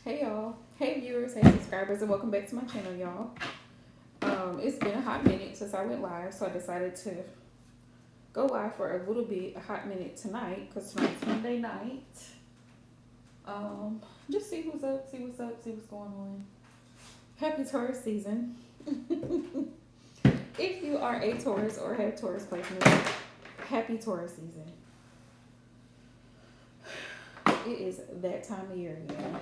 Hey y'all, hey viewers, hey subscribers, and welcome back to my channel, y'all. It's been a hot minute since I went live, so I decided to go live for a little bit, a hot minute tonight, because tonight's Monday night. Just see who's up, see what's up, see what's going on. Happy Taurus season. If you are a Taurus or have Taurus placements, happy Taurus season. It is that time of year again.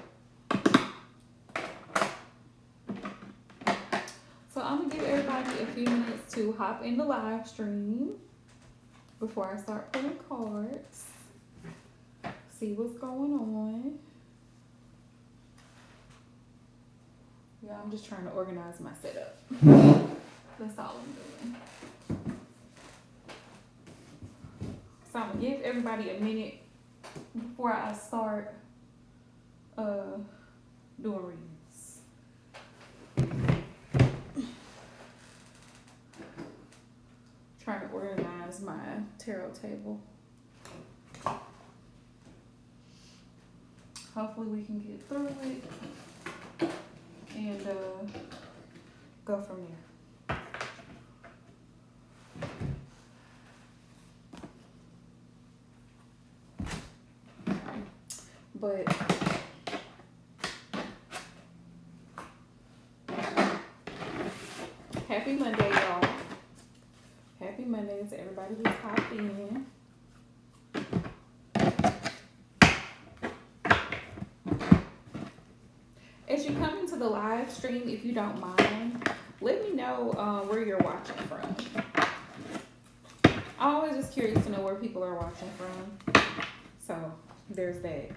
So I'm gonna give everybody a few minutes to hop in the live stream before I start pulling cards. See what's going on. Yeah, I'm just trying to organize my setup. That's all I'm doing. So I'm gonna give everybody a minute before I start doing readings. Trying to organize my tarot table. Hopefully we can get through it and go from there. But happy Monday, y'all. Happy Monday to everybody who's hopped in. As you come into the live stream, if you don't mind, let me know where you're watching from. I'm always just curious to know where people are watching from. So there's that.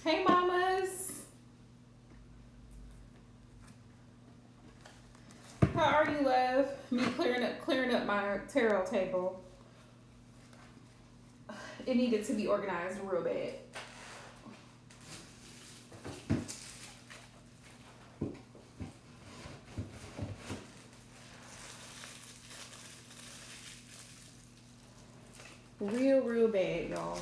Hey mamas, how are you, love? Me clearing up my tarot table. It needed to be organized real bad. Real bad, y'all.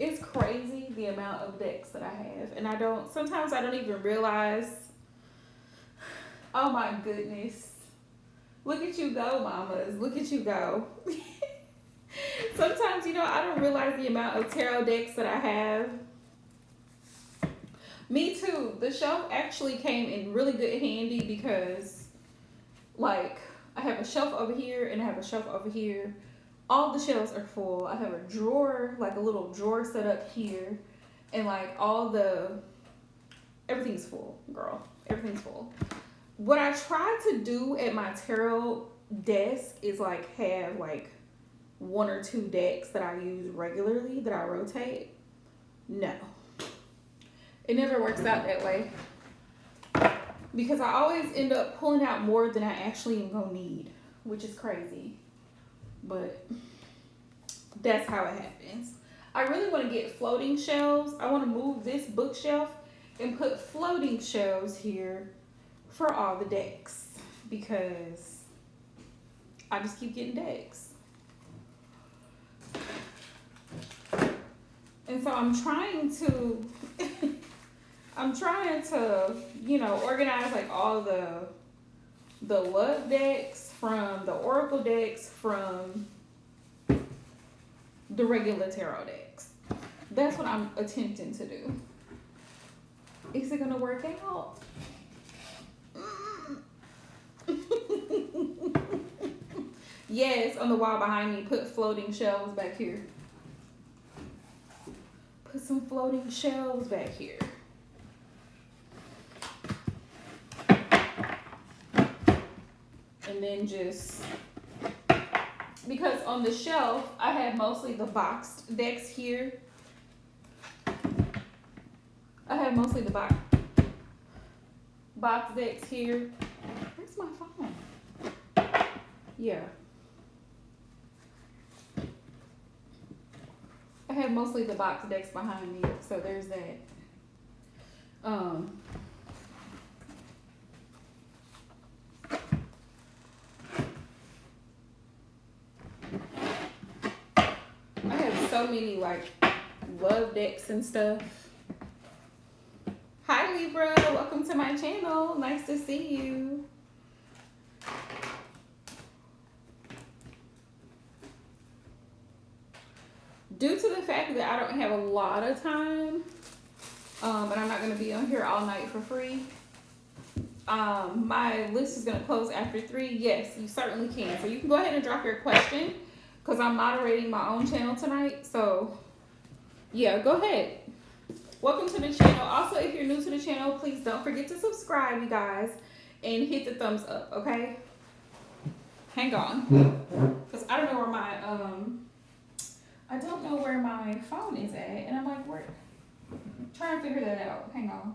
It's crazy the amount of decks that I have, and sometimes I don't even realize. Oh my goodness. Look at you go, mamas. Look at you go. Sometimes, I don't realize the amount of tarot decks that I have. Me too. The shelf actually came in really good handy because, like, I have a shelf over here and I have a shelf over here. All the shelves are full. I have a drawer, like a little drawer set up here, and like everything's full, girl. Everything's full. What I try to do at my tarot desk is like have like one or two decks that I use regularly that I rotate. No. It never works out that way. Because I always end up pulling out more than I actually am gonna need, which is crazy. But that's how it happens. I really want to get floating shelves. I want to move this bookshelf and put floating shelves here for all the decks because I just keep getting decks. And so I'm trying to organize like all the love decks from the oracle decks from the regular tarot decks. That's what I'm attempting to do. Is it gonna work out? Yes, on the wall behind me, put floating shelves back here. Put some floating shelves back here. And then just, because on the shelf, I have mostly the boxed decks here. I have mostly the box decks here. Where's Where's my phone? Yeah. I have mostly the box decks behind me, so there's that. I have so many like love decks and stuff. Hi Libra, welcome to my channel. Nice to see you. Due to the fact that I don't have a lot of time, and I'm not going to be on here all night for free, my list is going to close after 3. Yes, you certainly can. So you can go ahead and drop your question because I'm moderating my own channel tonight. So yeah, go ahead. Welcome to the channel. Also, if you're new to the channel, please don't forget to subscribe, you guys, and hit the thumbs up, okay? Hang on, because I don't know where my phone is at, and I'm like, where? Trying to figure that out. Hang on.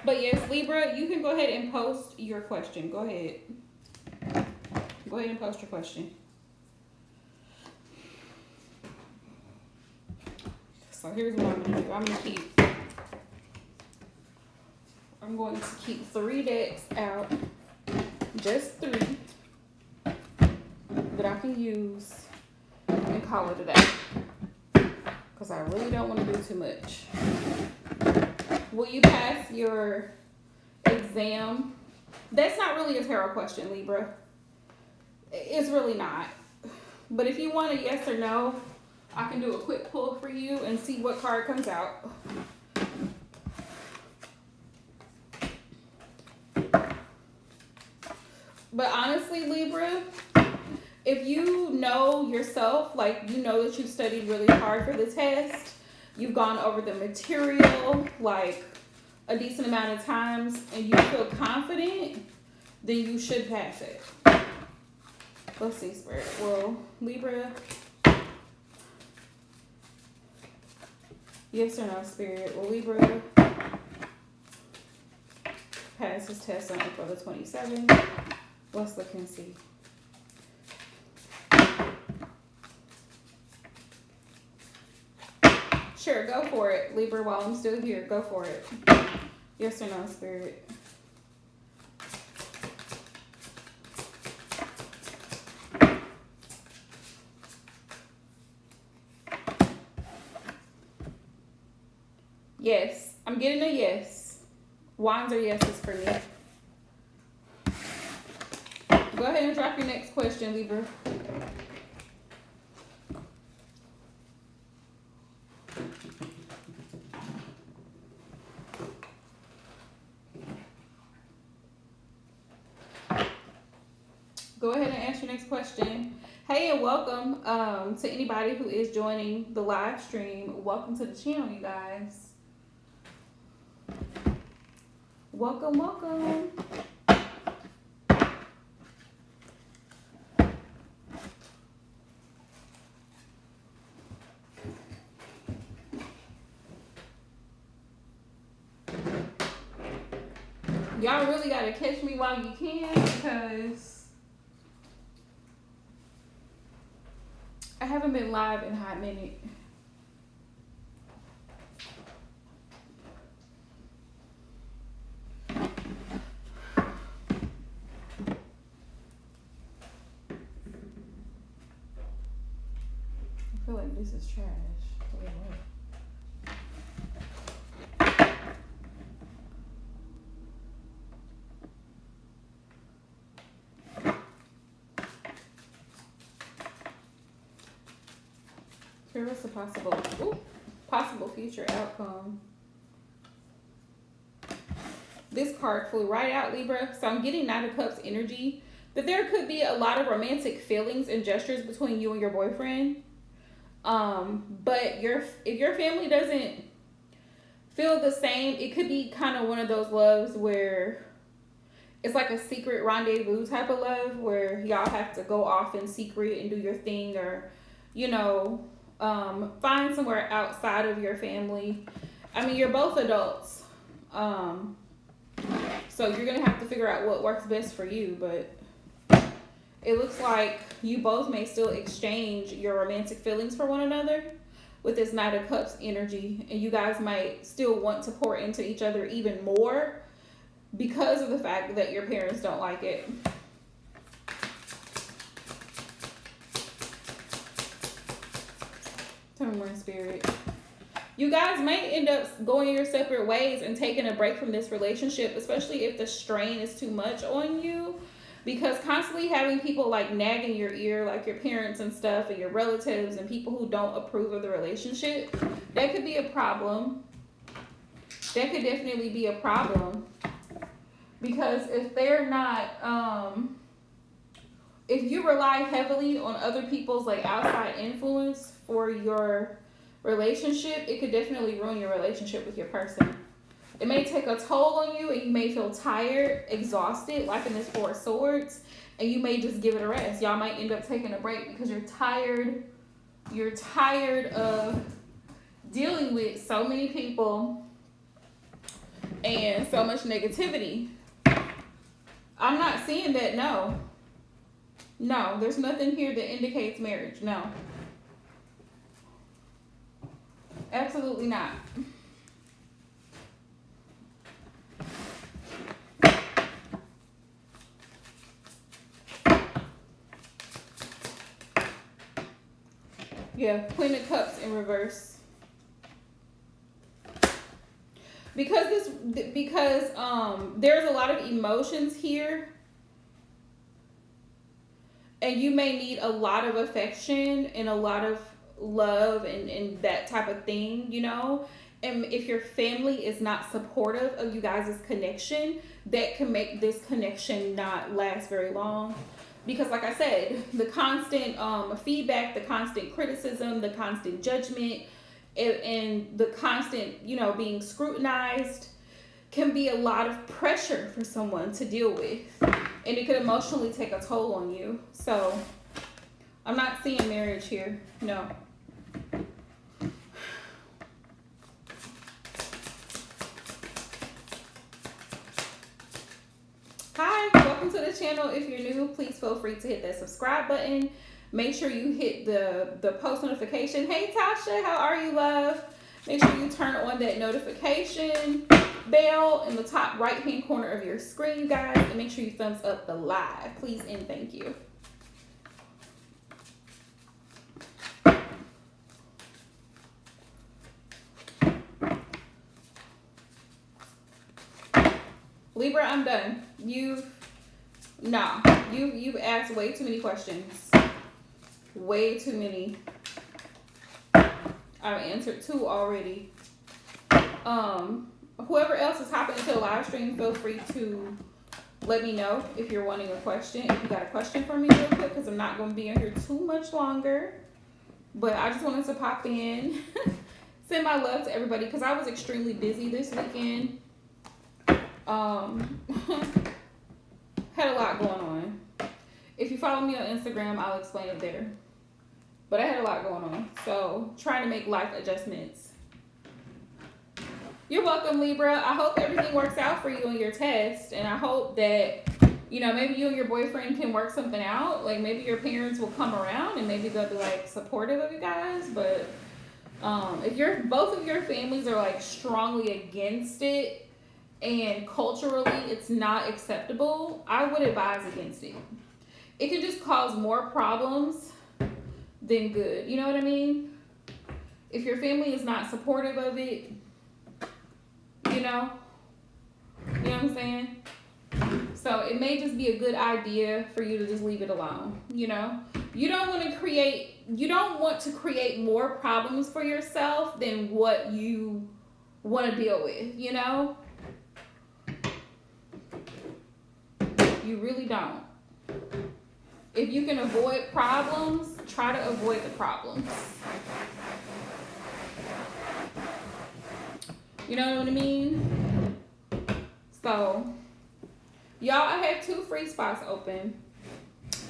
But yes, Libra, you can go ahead and post your question. Go ahead. Go ahead and post your question. So here's what I'm going to do. I'm going to keep 3 decks out. Just 3 that I can use and call it a day. Because I really don't want to do too much. Will you pass your exam? That's not really a tarot question, Libra. It's really not. But if you want a yes or no, I can do a quick pull for you and see what card comes out. But honestly, Libra, if you know yourself, like you know that you studied really hard for the test, you've gone over the material like a decent amount of times, and you feel confident, then you should pass it. Let's see, Spirit. Well, Libra, yes or no, Spirit? Will Libra pass his test on April the 27th? Let's look and see. Sure, go for it, Libra, while I'm still here. Go for it. Yes or no, Spirit? Yes. I'm getting a yes. Wands are yeses for me. Go ahead and drop your next question, Libra. Go ahead and ask your next question. Hey, and welcome to anybody who is joining the live stream. Welcome to the channel, you guys. Welcome, welcome. Y'all really gotta catch me while you can, because I haven't been live in a hot minute. I feel like this is trash. Wait, what? Here is a possible future outcome. This card flew right out, Libra. So I'm getting Knight of Cups energy. That there could be a lot of romantic feelings and gestures between you and your boyfriend. But if your family doesn't feel the same, it could be kind of one of those loves where it's like a secret rendezvous type of love where y'all have to go off in secret and do your thing, or you know, find somewhere outside of your family. I mean, you're both adults, so you're gonna have to figure out what works best for you. But it looks like you both may still exchange your romantic feelings for one another with this Knight of Cups energy, and you guys might still want to pour into each other even more because of the fact that your parents don't like it. Tell me more, Spirit. You guys might end up going your separate ways and taking a break from this relationship, especially if the strain is too much on you. Because constantly having people like nagging your ear, like your parents and stuff, and your relatives and people who don't approve of the relationship, that could be a problem. That could definitely be a problem. Because if they're not, if you rely heavily on other people's like outside influence for your relationship, it could definitely ruin your relationship with your person. It may take a toll on you, and you may feel tired, exhausted, like in this Four of Swords, and you may just give it a rest. Y'all might end up taking a break because you're tired. You're tired of dealing with so many people and so much negativity. I'm not seeing that, no. No, there's nothing here that indicates marriage, no. Absolutely not. Yeah, Queen of Cups in reverse. Because there's a lot of emotions here, and you may need a lot of affection and a lot of love and that type of thing, you know. And if your family is not supportive of you guys' connection, that can make this connection not last very long. Because like I said, the constant feedback, the constant criticism, the constant judgment, and the constant, you know, being scrutinized can be a lot of pressure for someone to deal with. And it could emotionally take a toll on you. So I'm not seeing marriage here. No. Hi, welcome to the channel. If you're new, please feel free to hit that subscribe button. Make sure you hit the post notification. Hey Tasha, how are you, love? Make sure you turn on that notification bell in the top right hand corner of your screen, you guys, and make sure you thumbs up the live, please and thank you. Libra, I'm done. You've asked way too many questions. Way too many. I've answered 2 already. Whoever else is hopping into the live stream, feel free to let me know if you're wanting a question. If you got a question for me real quick, because I'm not going to be in here too much longer. But I just wanted to pop in, send my love to everybody, because I was extremely busy this weekend. Had a lot going on. If you follow me on Instagram, I'll explain it there. But I had a lot going on, so trying to make life adjustments. You're welcome, Libra. I hope everything works out for you on your test, and I hope that, you know, maybe you and your boyfriend can work something out. Like maybe your parents will come around and maybe they'll be like supportive of you guys. But if both of your families are like strongly against it, and culturally it's not acceptable, I would advise against it. It can just cause more problems than good. You know what I mean? If your family is not supportive of it, you know what I'm saying? So it may just be a good idea for you to just leave it alone, you know? You don't want to create more problems for yourself than what you want to deal with, you know? You really don't. If you can avoid problems, try to avoid the problems. You know what I mean? So, Y'all, I have 2 free spots open.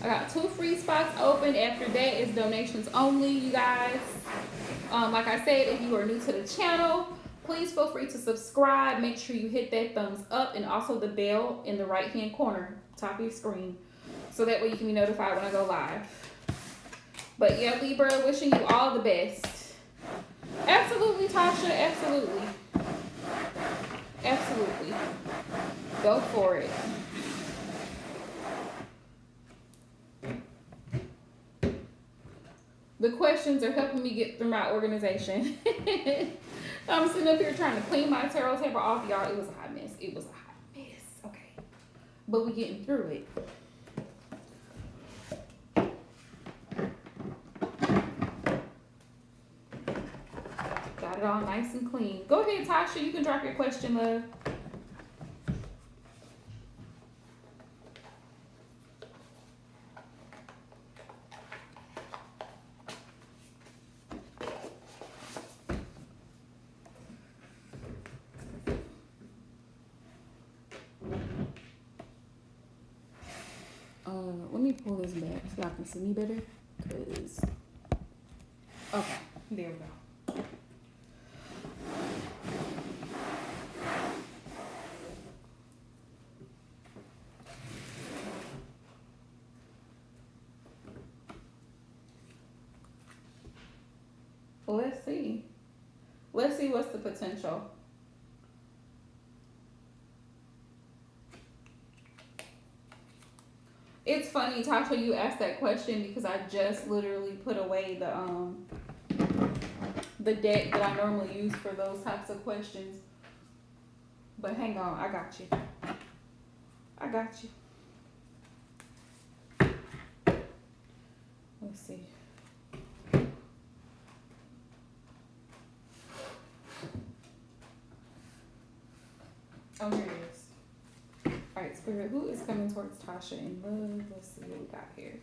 I got 2 free spots open. After that, it's donations only, you guys. Like I said, if you are new to the channel, please feel free to subscribe. Make sure you hit that thumbs up and also the bell in the right-hand corner, top of your screen, so that way you can be notified when I go live. But yeah, Libra, wishing you all the best. Absolutely, Tasha, absolutely. Absolutely. Go for it. The questions are helping me get through my organization. I'm sitting up here trying to clean my tarot table off, y'all. It was a hot mess. It was a hot mess. Okay. But we getting through it. Got it all nice and clean. Go ahead, Tasha. You can drop your question, love. Let me pull this back so y'all can see me better. Cause okay, there we go. Well, let's see. Let's see what's the potential. It's funny, Tasha, you asked that question because I just literally put away the deck that I normally use for those types of questions. But hang on, I got you. I got you. Let's see. Oh, here it is. All right, Spirit, who is coming towards Tasha in love? Let's see what we got here.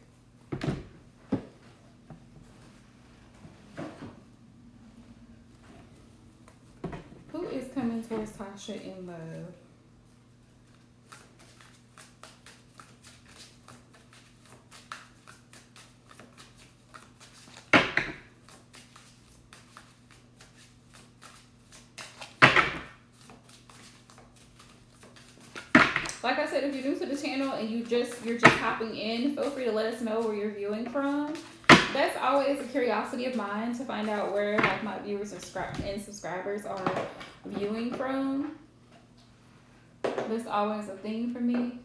Who is coming towards Tasha in love? Like I said, if you're new to the channel and you're just hopping in, feel free to let us know where you're viewing from. That's always a curiosity of mine to find out where like my viewers and subscribers are viewing from. That's always a thing for me.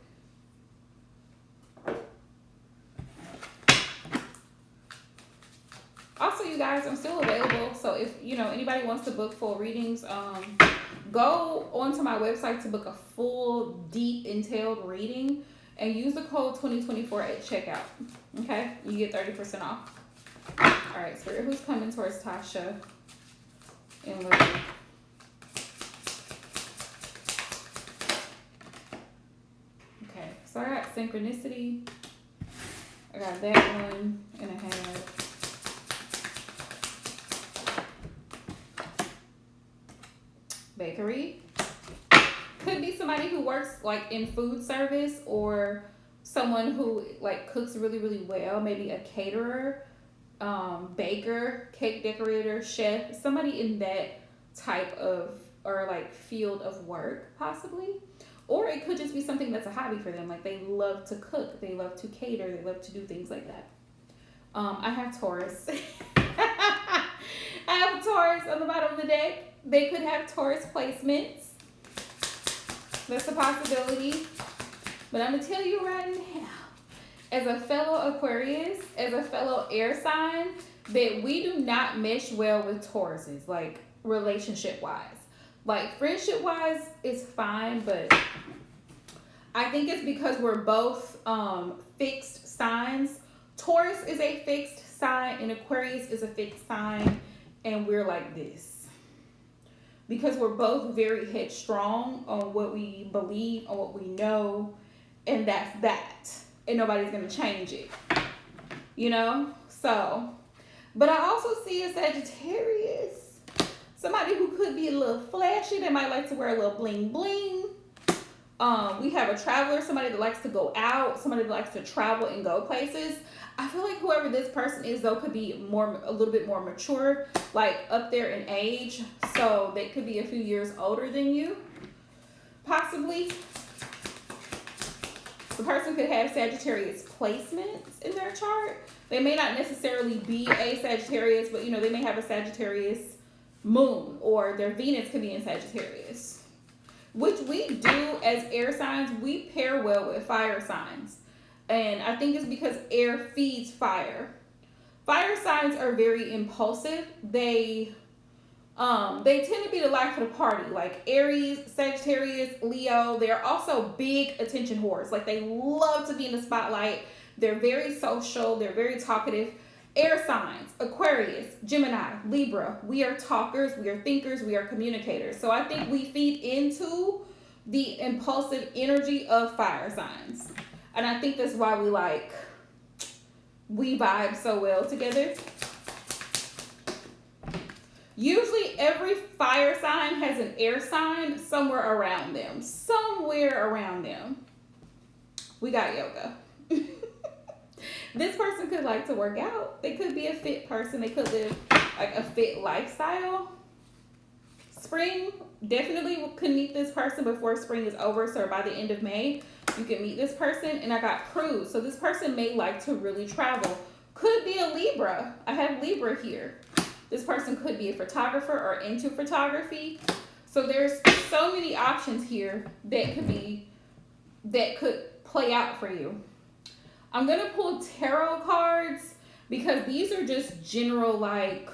Also, you guys, I'm still available. So if anybody wants to book full readings, go onto my website to book a full, deep, entailed reading and use the code 2024 at checkout. Okay? You get 30% off. All right, Spirit, who's coming towards Tasha in love? Okay, so I got Synchronicity. I got that one, and I have Bakery. Could be somebody who works like in food service or someone who like cooks really, really well. Maybe a caterer, baker, cake decorator, chef, somebody in that type of or like field of work possibly. Or it could just be something that's a hobby for them. Like they love to cook, they love to cater, they love to do things like that. I have Taurus. I have Taurus on the bottom of the deck. They could have Taurus placements. That's a possibility. But I'm going to tell you right now, as a fellow Aquarius, as a fellow air sign, that we do not mesh well with Tauruses, like relationship-wise. Like friendship-wise, it's fine, but I think it's because we're both fixed signs. Taurus is a fixed sign and Aquarius is a fixed sign, and we're like this. Because we're both very headstrong on what we believe, on what we know, and that's that. And nobody's going to change it. So, but I also see a Sagittarius. Somebody who could be a little flashy. They might like to wear a little bling bling. We have a traveler, somebody that likes to go out, somebody that likes to travel and go places. I feel like whoever this person is though could be a little bit more mature, like up there in age. So they could be a few years older than you, possibly. The person could have Sagittarius placements in their chart. They may not necessarily be a Sagittarius, but they may have a Sagittarius moon, or their Venus could be in Sagittarius. Which we do as air signs, we pair well with fire signs. And I think it's because air feeds fire. Fire signs are very impulsive. They tend to be the life of the party. Like Aries, Sagittarius, Leo, they're also big attention whores. Like they love to be in the spotlight. They're very social. They're very talkative. Air signs, Aquarius, Gemini, Libra. We are talkers. We are thinkers. We are communicators. So I think we feed into the impulsive energy of fire signs. And I think that's why we vibe so well together. Usually every fire sign has an air sign somewhere around them. Somewhere around them. We got yoga. This person could like to work out. They could be a fit person. They could live like a fit lifestyle. Spring, definitely could meet this person before spring is over. So by the end of May, you can meet this person. And I got cruise. So this person may like to really travel. Could be a Libra. I have Libra here. This person could be a photographer or into photography. So there's so many options here that could play out for you. I'm going to pull tarot cards because these are just general like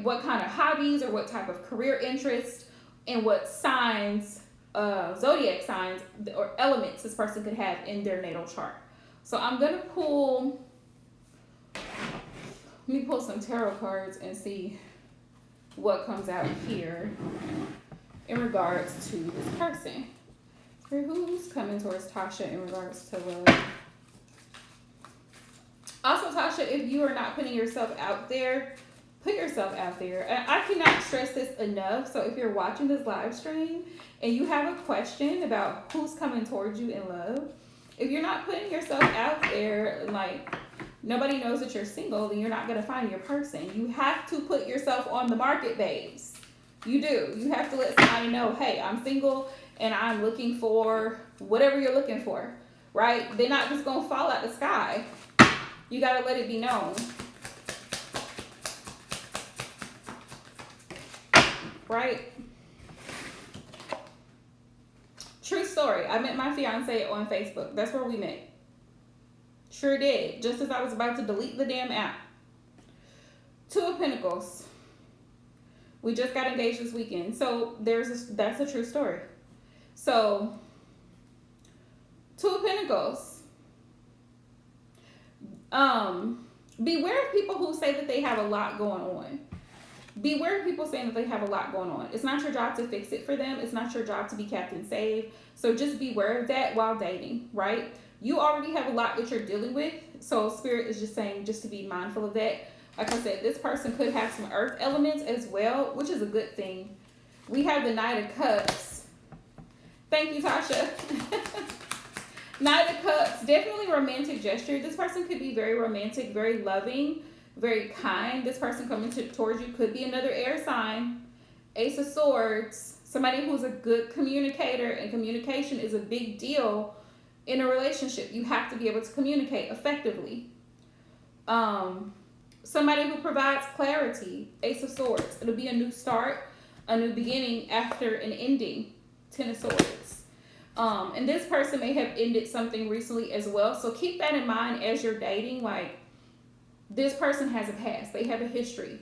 what kind of hobbies or what type of career interest and what signs, zodiac signs or elements this person could have in their natal chart. So I'm going to let me pull some tarot cards and see what comes out here in regards to this person. Who's coming towards Tasha in regards to love? Also, Tasha, if you are not putting yourself out there, put yourself out there. And I cannot stress this enough. So if you're watching this live stream and you have a question about who's coming towards you in love, if you're not putting yourself out there, like nobody knows that you're single, then you're not going to find your person. You have to put yourself on the market, babes. You do. You have to let somebody know, hey, I'm single and I'm looking for whatever you're looking for, right? They're not just going to fall out the sky. You got to let it be known. Right? True story. I met my fiance on Facebook. That's where we met. Sure did. Just as I was about to delete the damn app. Two of Pentacles. We just got engaged this weekend. So that's a true story. So, Two of Pentacles. Beware of people who say that they have a lot going on. Beware of people saying that they have a lot going on. It's not your job to fix it for them. It's not your job to be Captain Save. So just beware of that while dating, right? You already have a lot that you're dealing with. So Spirit is just saying just to be mindful of that. Like I said, this person could have some earth elements as well, which is a good thing. We have the Knight of Cups. Thank you, Tasha. Knight of Cups, definitely romantic gesture. This person could be very romantic, very loving, very kind. This person coming towards you could be another air sign. Ace of Swords, somebody who's a good communicator, and communication is a big deal in a relationship. You have to be able to communicate effectively. Somebody who provides clarity. Ace of Swords. It'll be a new start, a new beginning after an ending. Ten of Swords. And this person may have ended something recently as well. So keep that in mind as you're dating. Like, this person has a past. They have a history.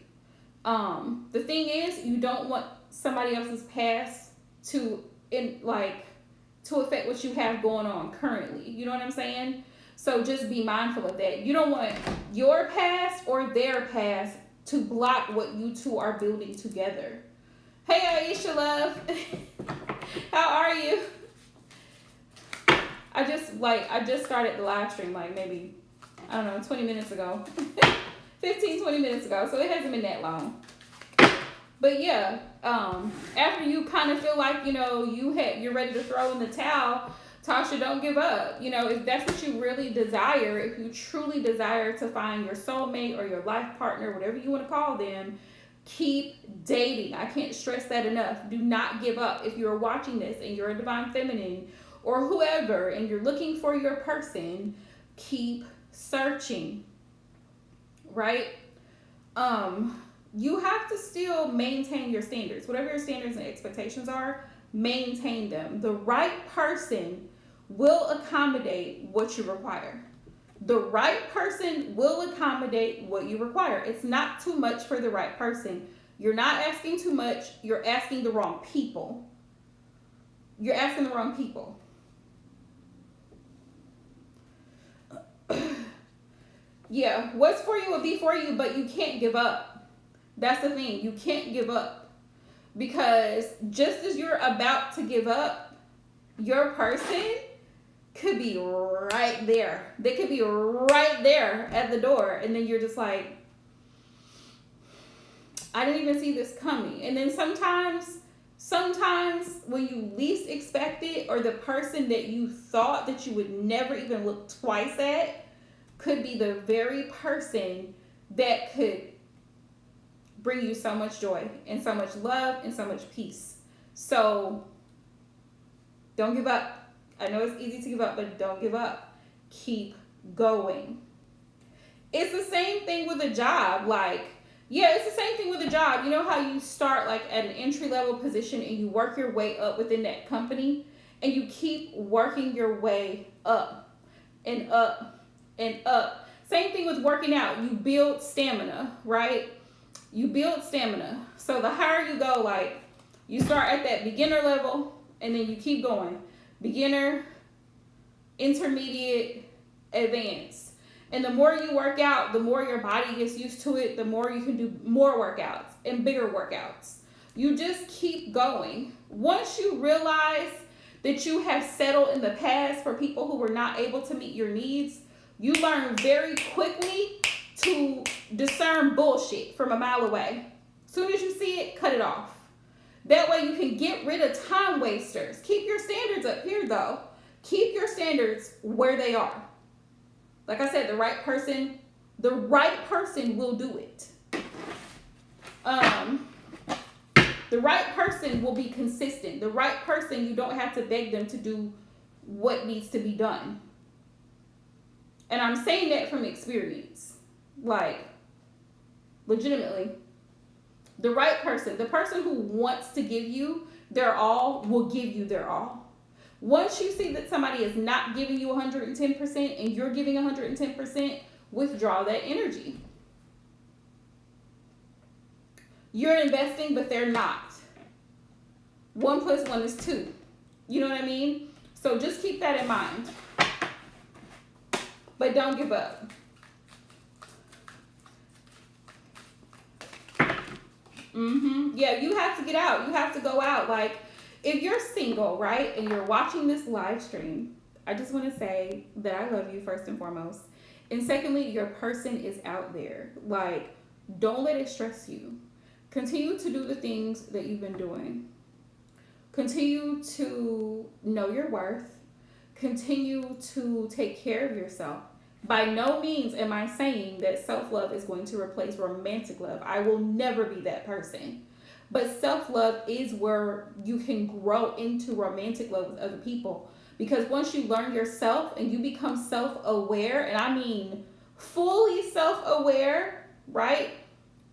The thing is, you don't want somebody else's past to affect what you have going on currently. You know what I'm saying? So just be mindful of that. You don't want your past or their past to block what you two are building together. Hey, Aisha, love. How are you? I just started the live stream maybe, 20 minutes ago. 15, 20 minutes ago. So it hasn't been that long. But yeah, after you kind of feel like you're ready to throw in the towel, Tasha, don't give up. If that's what you really desire, if you truly desire to find your soulmate or your life partner, whatever you want to call them, keep dating. I can't stress that enough. Do not give up. If you're watching this and you're a divine feminine or whoever and you're looking for your person, keep searching. Right? You have to still maintain your standards. Whatever your standards and expectations are, maintain them. The right person will accommodate what you require. The right person will accommodate what you require. It's not too much for the right person. You're not asking too much. You're asking the wrong people. You're asking the wrong people. Yeah, what's for you will be for you, but you can't give up. That's the thing. You can't give up. Because just as you're about to give up, your person could be right there. They could be right there at the door. And then you're just like, I didn't even see this coming. And then sometimes when you least expect it, or the person that you thought that you would never even look twice at could be the very person that could bring you so much joy and so much love and so much peace. So don't give up. I know it's easy to give up, but don't give up. Keep going. It's the same thing with a job. It's the same thing with a job. You know how you start at an entry level position and you work your way up within that company, and you keep working your way up and up and up. Same thing with working out. You build stamina, right? You build stamina. So the higher you go, you start at that beginner level and then you keep going. Beginner, intermediate, advanced. And the more you work out, the more your body gets used to it, the more you can do more workouts and bigger workouts. You just keep going. Once you realize that you have settled in the past for people who were not able to meet your needs, you learn very quickly to discern bullshit from a mile away. As soon as you see it, cut it off. That way you can get rid of time wasters. Keep your standards up here, though. Keep your standards where they are. Like I said, the right person will do it. The right person will be consistent. The right person, you don't have to beg them to do what needs to be done. And I'm saying that from experience. Legitimately. The right person, the person who wants to give you their all, will give you their all. Once you see that somebody is not giving you 110% and you're giving 110%, withdraw that energy. You're investing, but they're not. 1 + 1 is 2. You know what I mean? So just keep that in mind. But don't give up. Yeah, you have to get out. You have to go out. If you're single, right, and you're watching this live stream, I just want to say that I love you first and foremost. And secondly, your person is out there. Don't let it stress you. Continue to do the things that you've been doing. Continue to know your worth. Continue to take care of yourself. By no means am I saying that self-love is going to replace romantic love. I will never be that person. But self-love is where you can grow into romantic love with other people. Because once you learn yourself and you become self-aware, and I mean fully self-aware, right,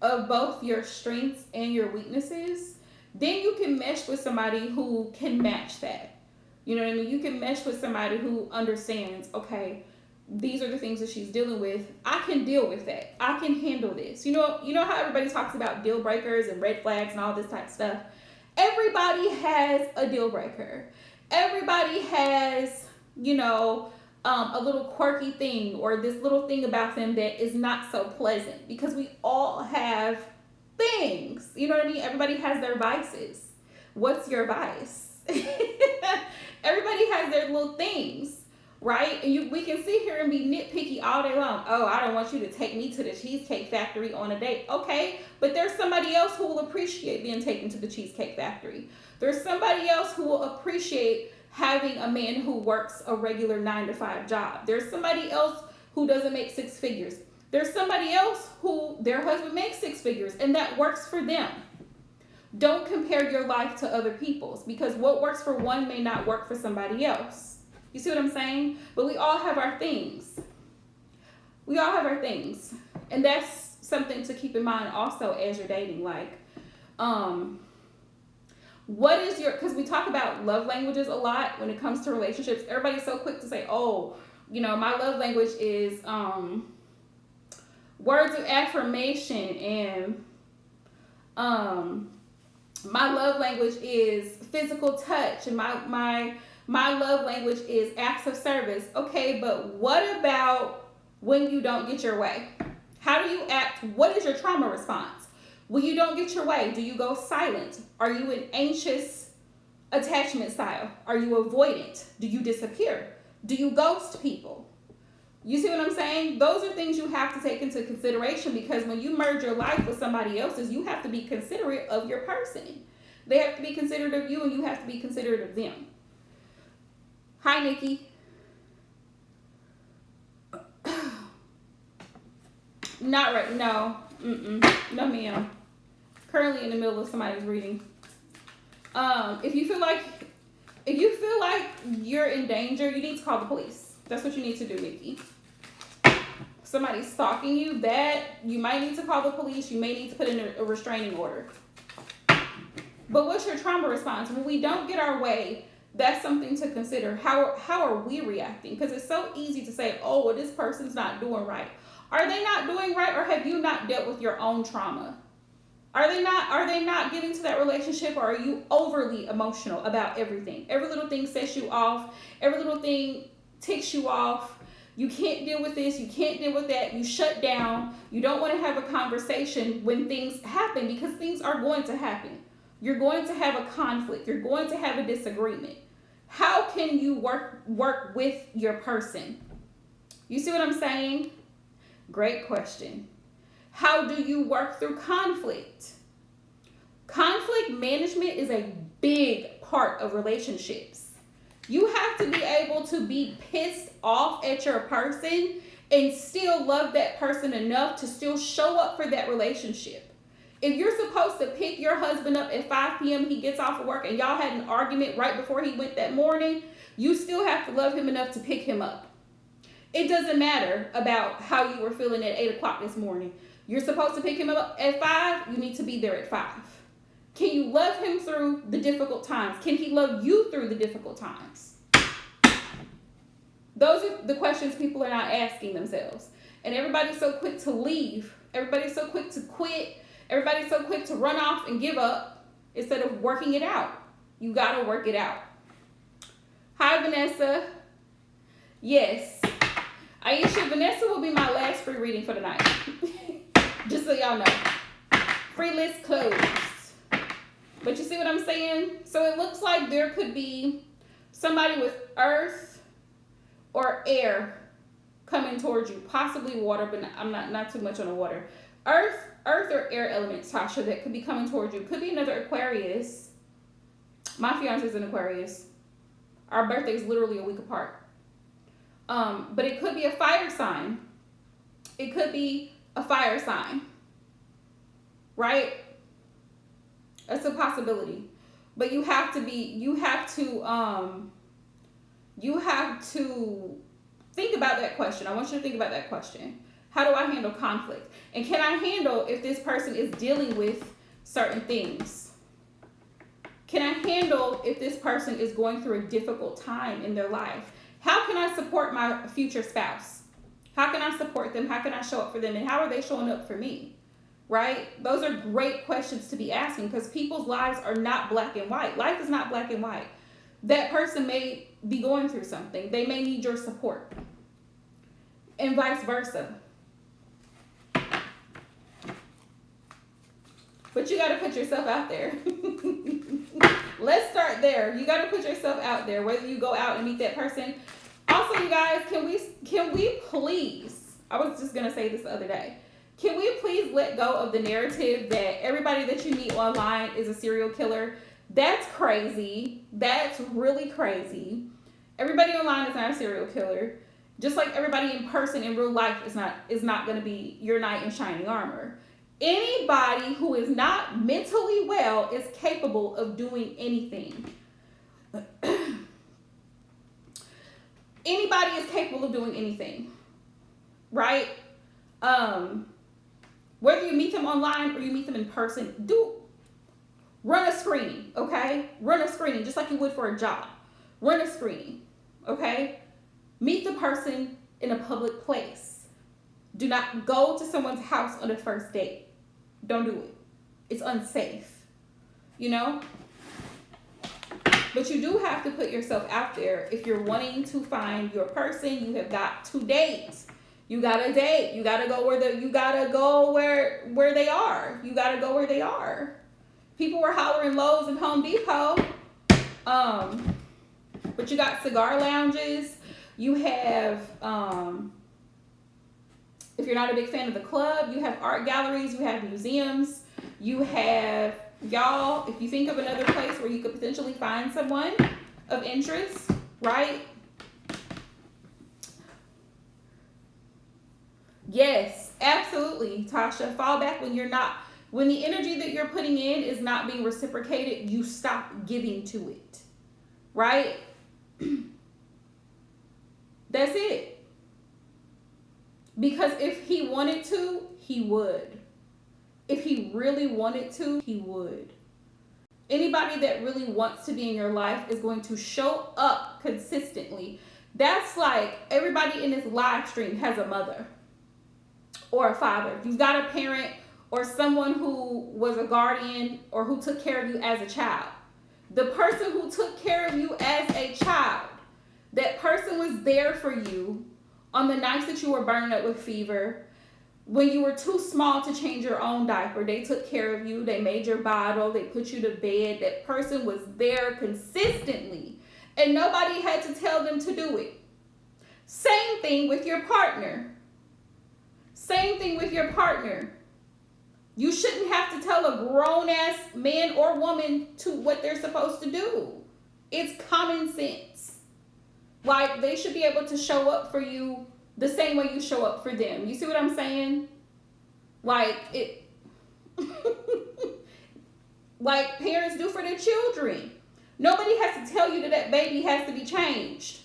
of both your strengths and your weaknesses, then you can mesh with somebody who can match that. You know what I mean? You can mesh with somebody who understands, okay, these are the things that she's dealing with. I can deal with that. I can handle this. You know how everybody talks about deal breakers and red flags and all this type of stuff? Everybody has a deal breaker. Everybody has, a little quirky thing or this little thing about them that is not so pleasant, because we all have things. You know what I mean? Everybody has their vices. What's your vice? Everybody has their little things. right? And we can sit here and be nitpicky all day long. Oh, I don't want you to take me to the Cheesecake Factory on a date. Okay, but there's somebody else who will appreciate being taken to the Cheesecake Factory. There's somebody else who will appreciate having a man who works a regular 9 to 5 job. There's somebody else who doesn't make 6 figures. There's somebody else who their husband makes 6 figures and that works for them. Don't compare your life to other people's, because what works for one may not work for somebody else. You see what I'm saying? But we all have our things. We all have our things. And that's something to keep in mind also as you're dating. Like, what is your, because we talk about love languages a lot when it comes to relationships. Everybody's so quick to say, oh, you know, my love language is words of affirmation, and my love language is physical touch, and my love language is acts of service. Okay, but what about when you don't get your way? How do you act? What is your trauma response? When you don't get your way, do you go silent? Are you an anxious attachment style? Are you avoidant? Do you disappear? Do you ghost people? You see what I'm saying? Those are things you have to take into consideration, because when you merge your life with somebody else's, you have to be considerate of your person. They have to be considerate of you, and you have to be considerate of them. Hi, Nikki. Not right. No. No, ma'am. Currently in the middle of somebody's reading. If you feel like you're in danger, you need to call the police. That's what you need to do, Nikki. Somebody's stalking you, that you might need to call the police. You may need to put in a restraining order. But what's your trauma response? When we don't get our way, that's something to consider. How are we reacting? Because it's so easy to say, oh, well, this person's not doing right. Are they not doing right, or have you not dealt with your own trauma? Are they not getting to that relationship, or are you overly emotional about everything? Every little thing sets you off. Every little thing ticks you off. You can't deal with this. You can't deal with that. You shut down. You don't want to have a conversation when things happen, because things are going to happen. You're going to have a conflict. You're going to have a disagreement. How can you work with your person? You see what I'm saying? Great question. How do you work through conflict? Conflict management is a big part of relationships. You have to be able to be pissed off at your person and still love that person enough to still show up for that relationship. If you're supposed to pick your husband up at 5 p.m., he gets off of work, and y'all had an argument right before he went that morning, you still have to love him enough to pick him up. It doesn't matter about how you were feeling at 8 o'clock this morning. You're supposed to pick him up at 5. You need to be there at 5. Can you love him through the difficult times? Can he love you through the difficult times? Those are the questions people are not asking themselves. And everybody's so quick to leave. Everybody's so quick to quit. Everybody's so quick to run off and give up instead of working it out. You got to work it out. Hi, Vanessa. Yes. Aisha, Vanessa will be my last free reading for the night. Just so y'all know. Free list closed. But you see what I'm saying? So it looks like there could be somebody with earth or air coming towards you. Possibly water, but I'm not too much on the water. Earth or air elements, Tasha, that could be coming towards you. Could be another Aquarius. My fiance is an Aquarius. Our birthday is literally a week apart. But it could be a fire sign. It could be a fire sign. Right? That's a possibility. But you have to think about that question. I want you to think about that question. How do I handle conflict? And can I handle if this person is dealing with certain things? Can I handle if this person is going through a difficult time in their life? How can I support my future spouse? How can I support them? How can I show up for them? And how are they showing up for me? Right? Those are great questions to be asking, because people's lives are not black and white. Life is not black and white. That person may be going through something. They may need your support. And vice versa. But you got to put yourself out there. Let's start there. You got to put yourself out there. Whether you go out and meet that person, Also, you guys, can we please? I was just gonna say this the other day. Can we please let go of the narrative that everybody that you meet online is a serial killer? That's crazy. That's really crazy. Everybody online is not a serial killer. Just like everybody in person in real life is not going to be your knight in shining armor. Anybody who is not mentally well is capable of doing anything. Anybody is capable of doing anything, right? Whether you meet them online or you meet them in person, run a screening, okay? Run a screening just like you would for a job. Run a screening, okay? Meet the person in a public place. Do not go to someone's house on a first date. Don't do it. It's unsafe, you know? But you do have to put yourself out there. If you're wanting to find your person, you have got to date. You gotta date. You gotta go where they are. You gotta go where they are. People were hollering Lowe's and Home Depot. But you got cigar lounges. You have, if you're not a big fan of the club, you have art galleries, you have museums, you have, y'all, if you think of another place where you could potentially find someone of interest, right? Yes, absolutely, Tasha. Fall back when the energy that you're putting in is not being reciprocated, you stop giving to it, right? That's it. Because if he wanted to, he would. If he really wanted to, he would. Anybody that really wants to be in your life is going to show up consistently. That's like everybody in this live stream has a mother or a father. You've got a parent or someone who was a guardian or who took care of you as a child. The person who took care of you as a child, that person was there for you on the nights that you were burning up with fever, when you were too small to change your own diaper. They took care of you. They made your bottle. They put you to bed. That person was there consistently, and nobody had to tell them to do it. Same thing with your partner. Same thing with your partner. You shouldn't have to tell a grown-ass man or woman to what they're supposed to do. It's common sense. Like, they should be able to show up for you the same way you show up for them. You see what I'm saying? Like, it... like parents do for their children. Nobody has to tell you that that baby has to be changed.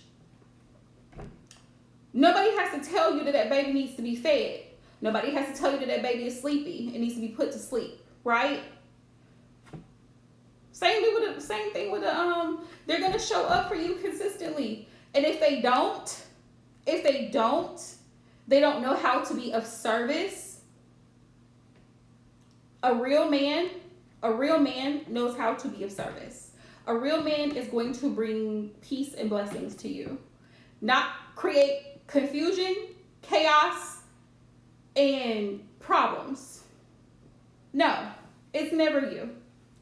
Nobody has to tell you that that baby needs to be fed. Nobody has to tell you that that baby is sleepy and needs to be put to sleep, right? Same thing with the they're gonna show up for you consistently. And if they don't know how to be of service. A real man knows how to be of service. A real man is going to bring peace and blessings to you, not create confusion, chaos, and problems. No, it's never you.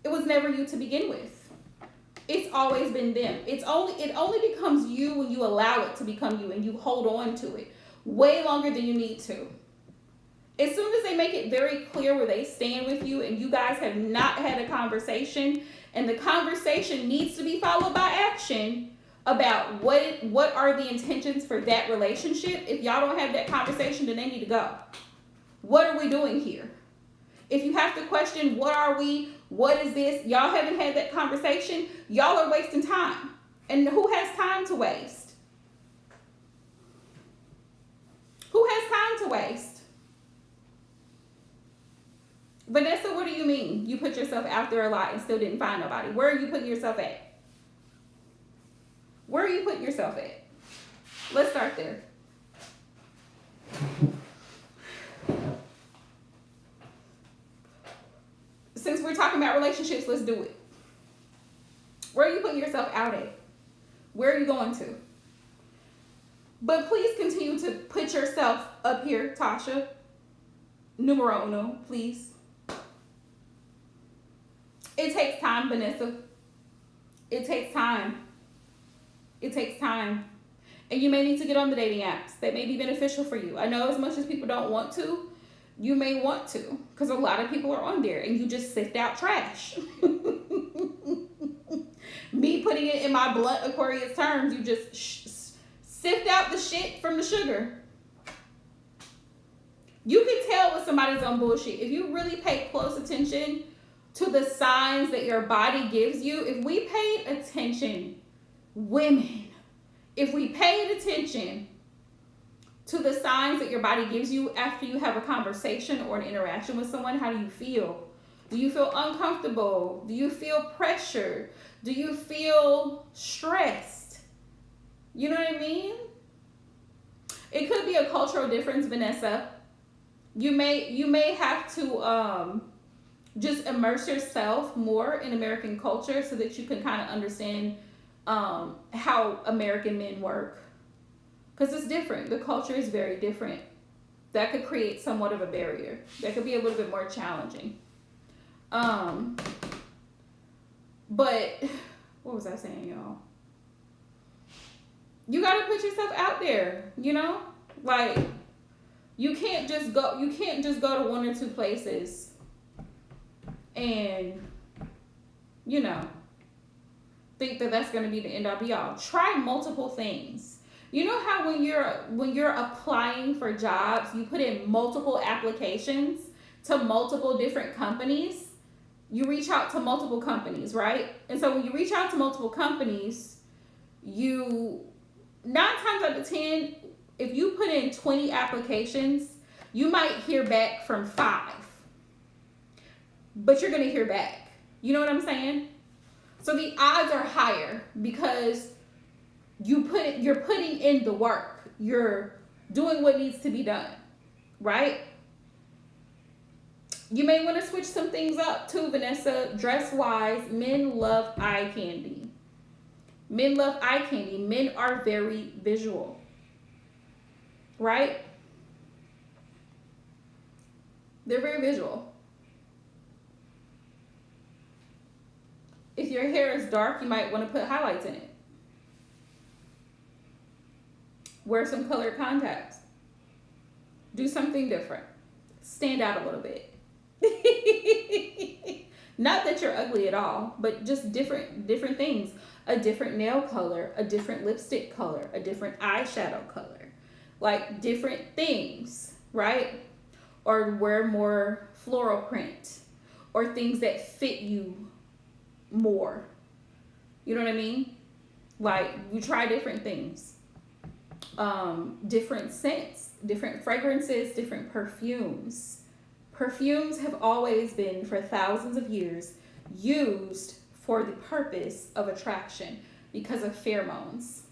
It was never you to begin with. It's always been them. It only becomes you when you allow it to become you and you hold on to it way longer than you need to. As soon as they make it very clear where they stand with you and you guys have not had a conversation, and the conversation needs to be followed by action about what are the intentions for that relationship. If y'all don't have that conversation, then they need to go. What are we doing here? If you have to question, what are we? What is this? Y'all haven't had that conversation. Y'all are wasting time. And who has time to waste? Who has time to waste? Vanessa, what do you mean? You put yourself out there a lot and still didn't find nobody. Where are you putting yourself at? Where are you putting yourself at? Let's start there. Since we're talking about relationships, let's do it. Where are you putting yourself out at? Where are you going to? But please continue to put yourself up here, Tasha. Numero uno, please. It takes time, Vanessa. It takes time. It takes time. And you may need to get on the dating apps. That may be beneficial for you. I know as much as people don't want to, you may want to. Because a lot of people are on there and you just sift out trash. Me putting it in my blunt Aquarius terms, you just sift out the shit from the sugar. You can tell when somebody's on bullshit. If you really pay close attention to the signs that your body gives you, if we paid attention, women, if we paid attention to the signs that your body gives you after you have a conversation or an interaction with someone, how do you feel? Do you feel uncomfortable? Do you feel pressured? Do you feel stressed? You know what I mean? It could be a cultural difference, Vanessa. You may have to just immerse yourself more in American culture so that you can kind of understand how American men work. Because it's different. The culture is very different. That could create somewhat of a barrier. That could be a little bit more challenging. But what was I saying, y'all? You gotta put yourself out there, you know? Like, you can't just go to one or two places and, you know, think that that's gonna be the end all be all. Try multiple things. You know how when you're applying for jobs, you put in multiple applications to multiple different companies? You reach out to multiple companies, right? And so when you reach out to multiple companies, 9 times out of 10, if you put in 20 applications, you might hear back from 5. But you're going to hear back. You know what I'm saying? So the odds are higher because you're putting in the work. You're doing what needs to be done, right? You may want to switch some things up too, Vanessa. Dress-wise, men love eye candy. Men love eye candy. Men are very visual, right? They're very visual. If your hair is dark, you might want to put highlights in it. Wear some colored contacts. Do something different. Stand out a little bit. Not that you're ugly at all, but just different things. A different nail color, a different lipstick color, a different eyeshadow color. Like different things, right? Or wear more floral print or things that fit you more. You know what I mean? Like you try different things. Different scents, different fragrances, different perfumes. Perfumes have always been, for thousands of years, used for the purpose of attraction because of pheromones.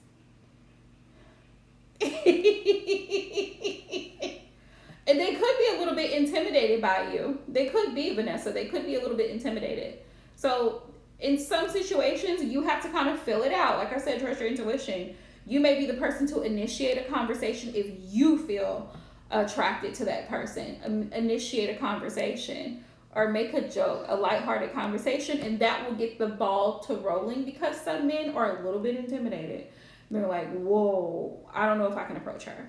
And they could be a little bit intimidated by you. They could be, Vanessa. They could be a little bit intimidated. So in some situations, you have to kind of fill it out. Like I said, trust your intuition. You may be the person to initiate a conversation if you feel attracted to that person. Initiate a conversation or make a joke, a lighthearted conversation, and that will get the ball to rolling because some men are a little bit intimidated. They're like, whoa, I don't know if I can approach her.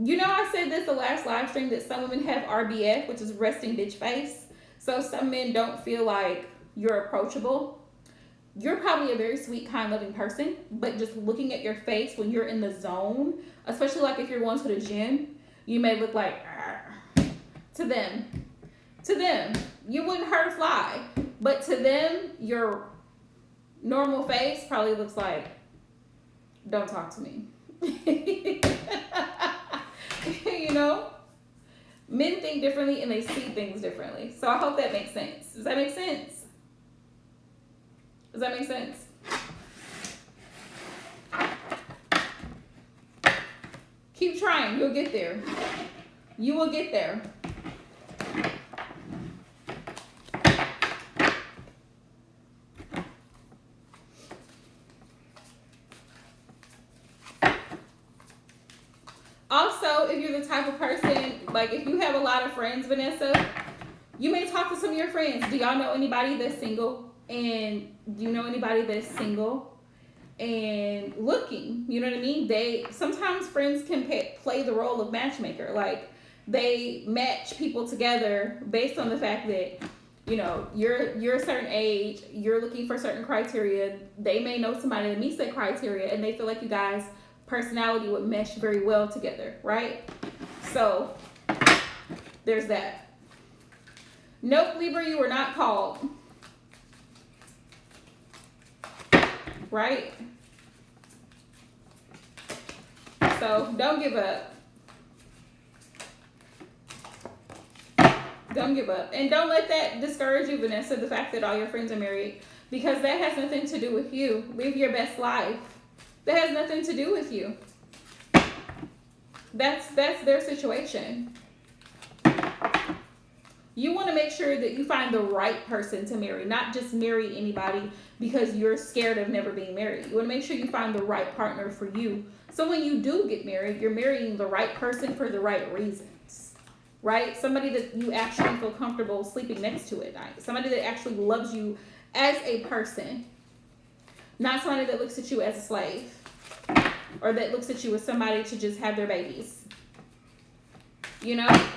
You know, I said this the last live stream that some women have RBF, which is resting bitch face. So some men don't feel like you're approachable. You're probably a very sweet, kind, loving person, but just looking at your face when you're in the zone, especially like if you're going to the gym, you may look like to them. To them, you wouldn't hurt a fly, but to them, your normal face probably looks like, don't talk to me. You know? Men think differently and they see things differently. So I hope that makes sense. Does that make sense? Does that make sense? Keep trying. You'll get there. You will get there. Also, if you're the type of person, like if you have a lot of friends, Vanessa, you may talk to some of your friends. Do y'all know anybody that's single? And do you know anybody that's single and looking. You know what I mean? They sometimes friends can play the role of matchmaker. Like they match people together based on the fact that you're a certain age, you're looking for certain criteria. They may know somebody that meets that criteria, and they feel like you guys' personality would mesh very well together, right? So there's that. Nope, Libra, you were not called. Right? So don't give up. Don't give up. And don't let that discourage you, Vanessa, the fact that all your friends are married, because that has nothing to do with you. Live your best life. That has nothing to do with you. That's their situation. You want to make sure that you find the right person to marry, not just marry anybody because you're scared of never being married. You want to make sure you find the right partner for you. So when you do get married, you're marrying the right person for the right reasons, right? Somebody that you actually feel comfortable sleeping next to at night. Somebody that actually loves you as a person, not somebody that looks at you as a slave or that looks at you as somebody to just have their babies. You know?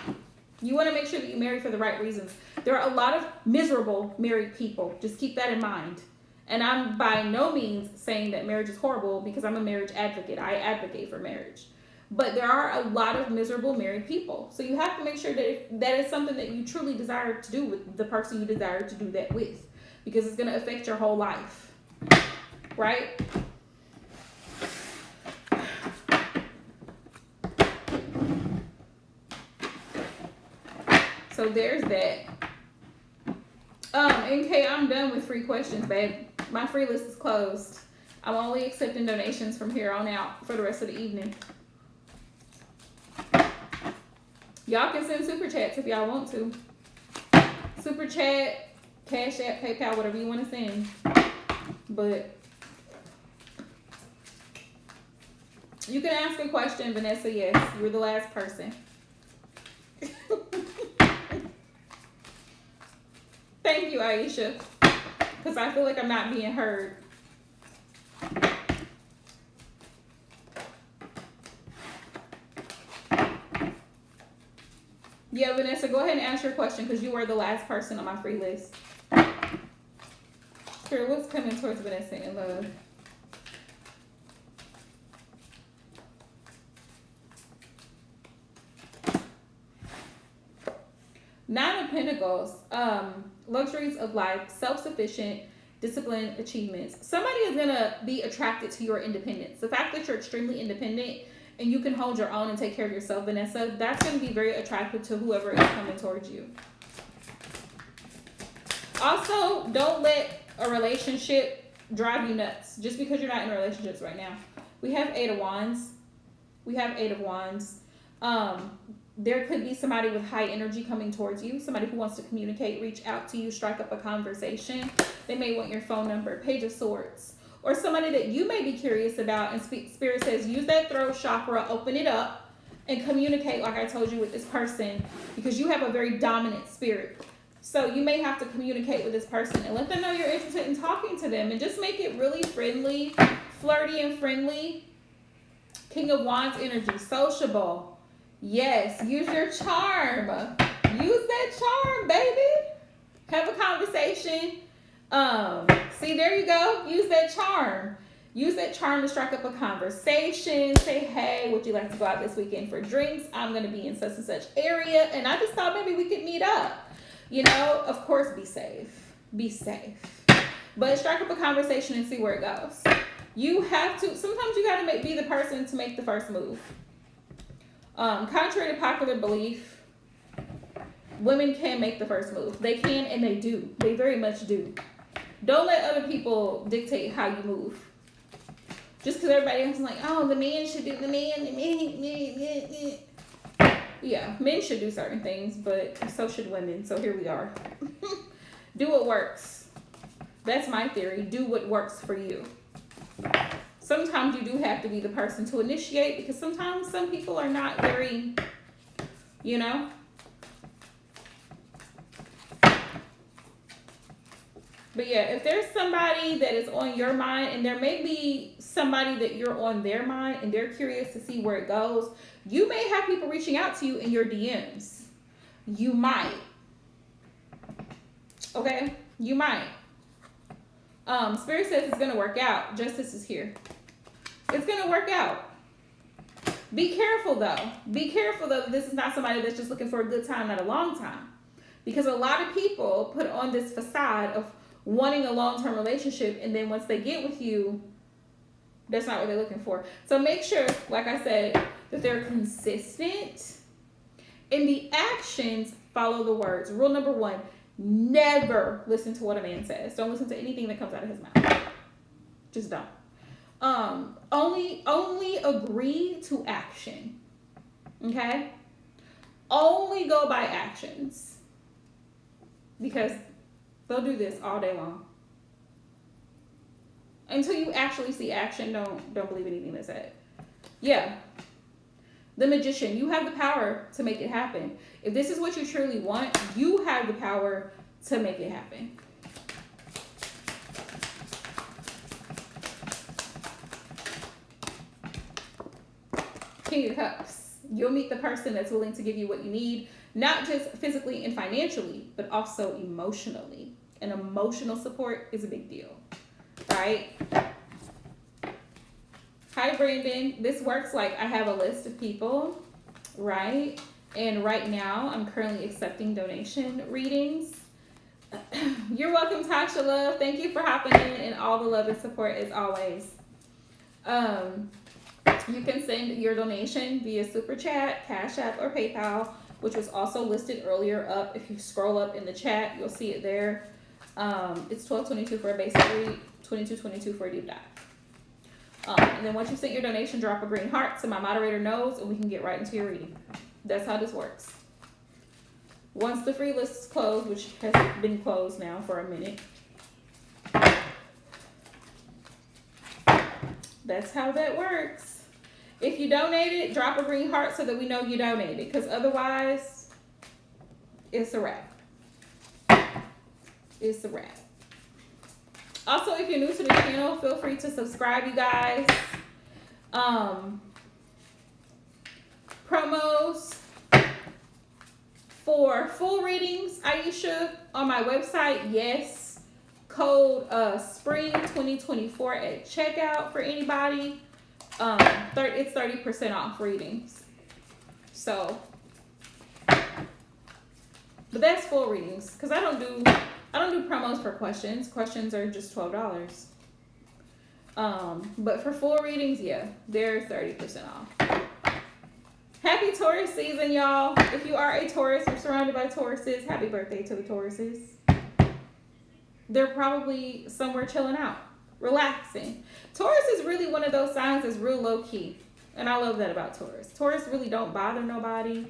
You want to make sure that you marry for the right reasons. There are a lot of miserable married people. Just keep that in mind. And I'm by no means saying that marriage is horrible, because I'm a marriage advocate. I advocate for marriage. But there are a lot of miserable married people. So you have to make sure that if that is something that you truly desire to do with the person you desire to do that with, because it's going to affect your whole life. Right? So there's that. NK, I'm done with free questions, babe. My free list is closed. I'm only accepting donations from here on out for the rest of the evening. Y'all can send super chats if y'all want to. Super chat, Cash App, PayPal, whatever you want to send. But you can ask a question, Vanessa. Yes, you're the last person. Thank you, Aisha, because I feel like I'm not being heard. Yeah, Vanessa, go ahead and ask your question, because you were the last person on my free list. Sure, what's coming towards Vanessa in love? Nine of Pentacles, luxuries of life, self-sufficient, discipline, achievements. Somebody is going to be attracted to your independence. The fact that you're extremely independent and you can hold your own and take care of yourself, Vanessa, that's going to be very attractive to whoever is coming towards you. Also, don't let a relationship drive you nuts just because you're not in relationships right now. We have Eight of Wands. There could be somebody with high energy coming towards you, somebody who wants to communicate, reach out to you, strike up a conversation. They may want your phone number, Page of Swords, or somebody that you may be curious about, and Spirit says use that throat chakra, open it up, and communicate like I told you with this person, because you have a very dominant spirit. So you may have to communicate with this person and let them know you're interested in talking to them, and just make it really friendly, flirty and friendly. King of Wands energy, sociable. Yes, use your charm. Use that charm, baby. Have a conversation. See, there you go. Use that charm. Use that charm to strike up a conversation. Say, hey, would you like to go out this weekend for drinks? I'm going to be in such and such area, and I just thought maybe we could meet up. You know, of course, be safe. Be safe. But strike up a conversation and see where it goes. You have to, sometimes you got to be the person to make the first move. Contrary to popular belief, women can make the first move. They can, and they do. They very much do. Don't let other people dictate how you move. Just because everybody else is like, oh, the man should do the man. Yeah, men should do certain things, but so should women. So here we are. Do what works. That's my theory. Do what works for you. Sometimes you do have to be the person to initiate, because sometimes some people are not very, you know. But yeah, if there's somebody that is on your mind, and there may be somebody that you're on their mind and they're curious to see where it goes, you may have people reaching out to you in your DMs. You might. Okay? You might. Spirit says it's going to work out. Justice is here. It's going to work out. Be careful though. Be careful though. This is not somebody that's just looking for a good time, not a long time. Because a lot of people put on this facade of wanting a long-term relationship, and then once they get with you, that's not what they're looking for. So make sure, like I said, that they're consistent and the actions follow the words. Rule number 1, never listen to what a man says. Don't listen to anything that comes out of his mouth. Just don't. Only agree to action. Okay? Only go by actions. Because they'll do this all day long. Until you actually see action, don't believe anything they said. Yeah. The magician, you have the power to make it happen. If this is what you truly want, you have the power to make it happen. King of Cups. You'll meet the person that's willing to give you what you need, not just physically and financially, but also emotionally. And emotional support is a big deal, right? Hi, Brandon. This works like I have a list of people, right? And right now, I'm currently accepting donation readings. You're welcome, Tasha Love. Thank you for hopping in, and all the love and support as always. You can send your donation via Super Chat, Cash App, or PayPal, which was also listed earlier up. If you scroll up in the chat, you'll see it there. It's $12.22 for a basic read, $22.22 for a deep dive. And then once you send your donation, drop a green heart so my moderator knows, and we can get right into your reading. That's how this works. Once the free list is closed, which has been closed now for a minute, that's how that works. If you donated, drop a green heart so that we know you donated, because otherwise, it's a wrap. It's a wrap. Also, if you're new to the channel, feel free to subscribe, you guys. Promos for full readings, Aisha, on my website, yes. Code spring 2024 at checkout for anybody. It's 30% off readings. So, but that's full readings, because I don't do promos for questions. Questions are just $12. But for full readings, yeah, they're 30% off. Happy Taurus season, y'all. If you are a Taurus or surrounded by Tauruses, happy birthday to the Tauruses. They're probably somewhere chilling out, relaxing. Taurus is really one of those signs that's real low key. And I love that about Taurus. Taurus really don't bother nobody.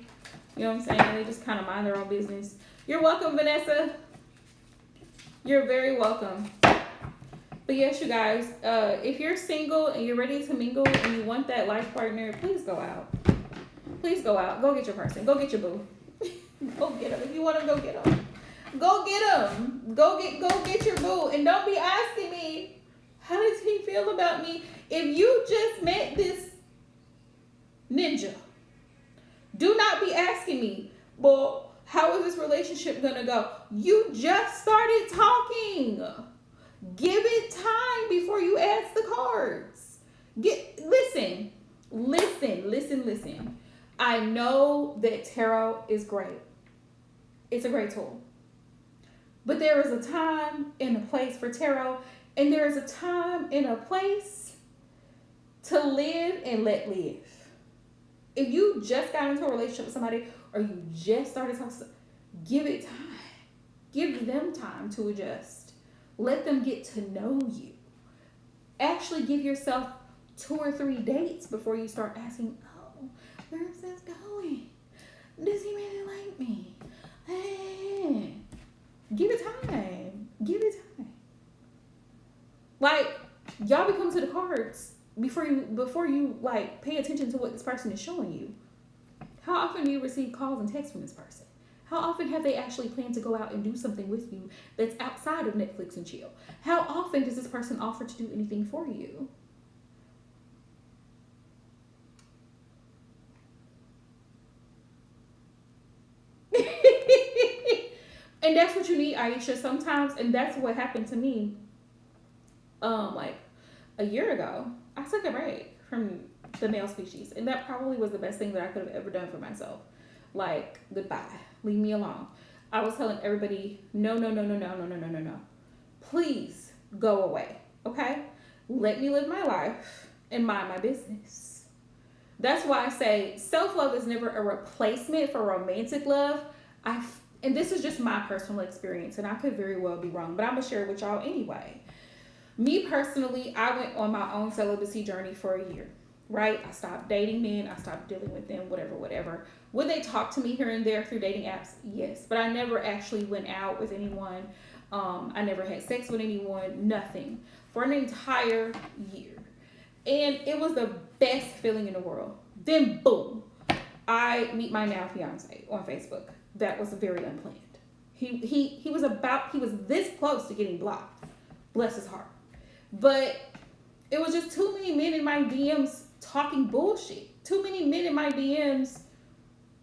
You know what I'm saying? They just kind of mind their own business. You're welcome, Vanessa. You're very welcome. But yes, you guys, if you're single and you're ready to mingle and you want that life partner, please go out. Please go out. Go get your person. Go get your boo. Go get him. If you want him, go get him. Go get him. Go get your boo. And don't be asking me, how does he feel about me? If you just met this ninja, do not be asking me, well, how is this relationship gonna go? You just started talking. Give it time before you ask the cards. Listen. I know that tarot is great. It's a great tool. But there is a time and a place for tarot, and there is a time and a place to live and let live. If you just got into a relationship with somebody, or you just started talking, give it time. Give them time to adjust. Let them get to know you. Actually give yourself 2 or 3 dates before you start asking, oh, where's this going? Does he really like me? Hey, give it time. Give it time. Like, y'all be coming to the cards before you like pay attention to what this person is showing you. How often do you receive calls and texts from this person? How often have they actually planned to go out and do something with you that's outside of Netflix and chill? How often does this person offer to do anything for you? And that's what you need, Aisha, sometimes. And that's what happened to me. Like a year ago, I took a break from the male species, and that probably was the best thing that I could have ever done for myself. Like, goodbye, leave me alone. I was telling everybody, no, no, no, no, no, no, no, no, no, no. Please go away, okay? Let me live my life and mind my business. That's why I say self-love is never a replacement for romantic love. And this is just my personal experience, and I could very well be wrong, but I'm gonna share it with y'all anyway. Me personally, I went on my own celibacy journey for a year, right? I stopped dating men, I stopped dealing with them, whatever, whatever. Would they talk to me here and there through dating apps? Yes, but I never actually went out with anyone. I never had sex with anyone, nothing, for an entire year. And it was the best feeling in the world. Then boom, I meet my now fiance on Facebook. That was very unplanned. He was this close to getting blocked. Bless his heart. But it was just too many men in my DMs talking bullshit. Too many men in my DMs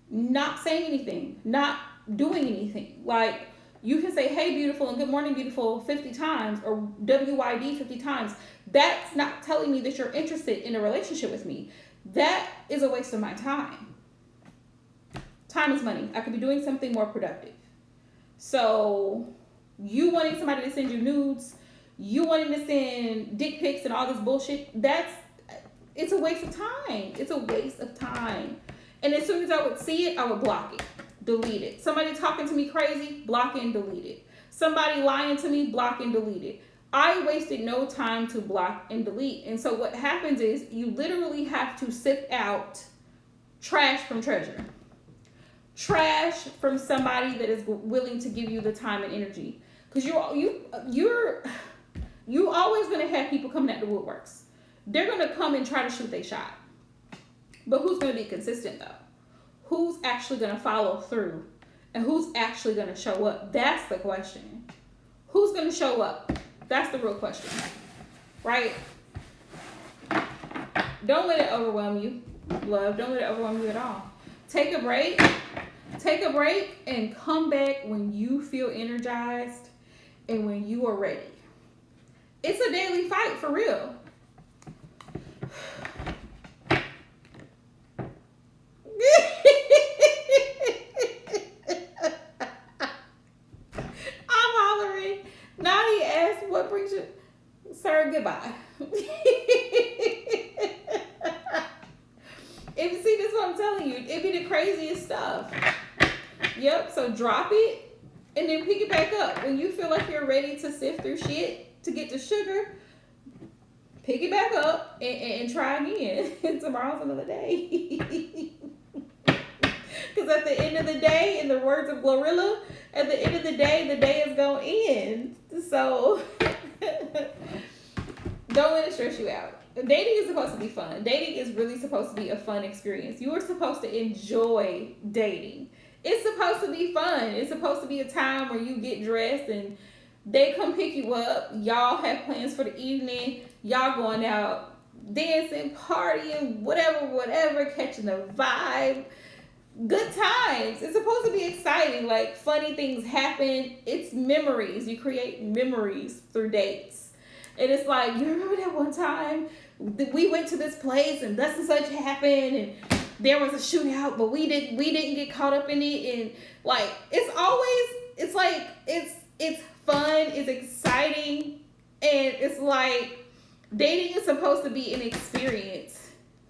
not saying anything, not doing anything. Like, you can say, hey, beautiful, and good morning, beautiful 50 times, or WYD 50 times. That's not telling me that you're interested in a relationship with me. That is a waste of my time. Time is money. I could be doing something more productive. So, you wanting somebody to send you nudes, you wanting to send dick pics and all this bullshit, it's a waste of time. It's a waste of time. And as soon as I would see it, I would block it, delete it. Somebody talking to me crazy, block it and delete it. Somebody lying to me, block and delete it. I wasted no time to block and delete. And so what happens is you literally have to sift out trash from treasure. Trash from somebody that is willing to give you the time and energy. Because you always going to have people coming at the woodworks. They're going to come and try to shoot their shot. But who's going to be consistent, though? Who's actually going to follow through? And who's actually going to show up? That's the question. Who's going to show up? That's the real question. Right? Don't let it overwhelm you, love. Don't let it overwhelm you at all. Take a break. Take a break and come back when you feel energized and when you are ready. It's a daily fight, for real. I'm hollering. Nani asked, what brings you? Sir, goodbye. If you see, this is what I'm telling you. It be the craziest stuff. Yep, so drop it and then pick it back up. When you feel like you're ready to sift through shit to get to sugar, pick it back up and try again. Tomorrow's another day. Because at the end of the day, in the words of Glorilla, at the end of the day is going to end. So, don't let it stress you out. Dating is supposed to be fun. Dating is really supposed to be a fun experience. You are supposed to enjoy dating. It's supposed to be fun. It's supposed to be a time where you get dressed and they come pick you up. Y'all have plans for the evening. Y'all going out dancing, partying, whatever, catching the vibe. Good times. It's supposed to be exciting. Like, funny things happen. It's memories. You create memories through dates. And it's like, you remember that one time we went to this place and thus and such happened and there was a shootout, but we didn't get caught up in it. And like, it's fun, it's exciting, and it's like, dating is supposed to be an experience.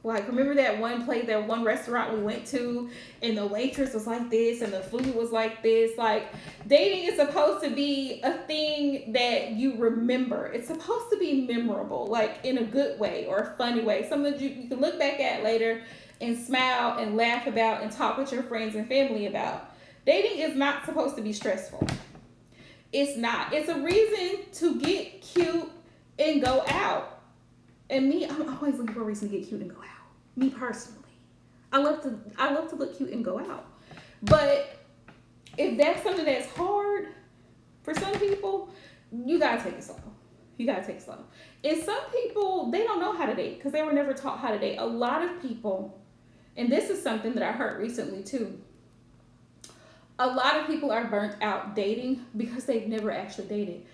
Like, remember that one restaurant we went to and the waitress was like this and the food was like this? Like, dating is supposed to be a thing that you remember. It's supposed to be memorable, like in a good way or a funny way. Something that you can look back at later and smile and laugh about and talk with your friends and family about. Dating is not supposed to be stressful. It's not. It's a reason to get cute and go out. And me, I'm always looking for a reason to get cute and go out. Me personally, I love to look cute and go out. But If that's something that's hard for some people, you gotta take it slow. You gotta take it slow. And some people, they don't know how to date because they were never taught how to date. A lot of people, and this is something that I heard recently too. A lot of people are burnt out dating because they've never actually dated.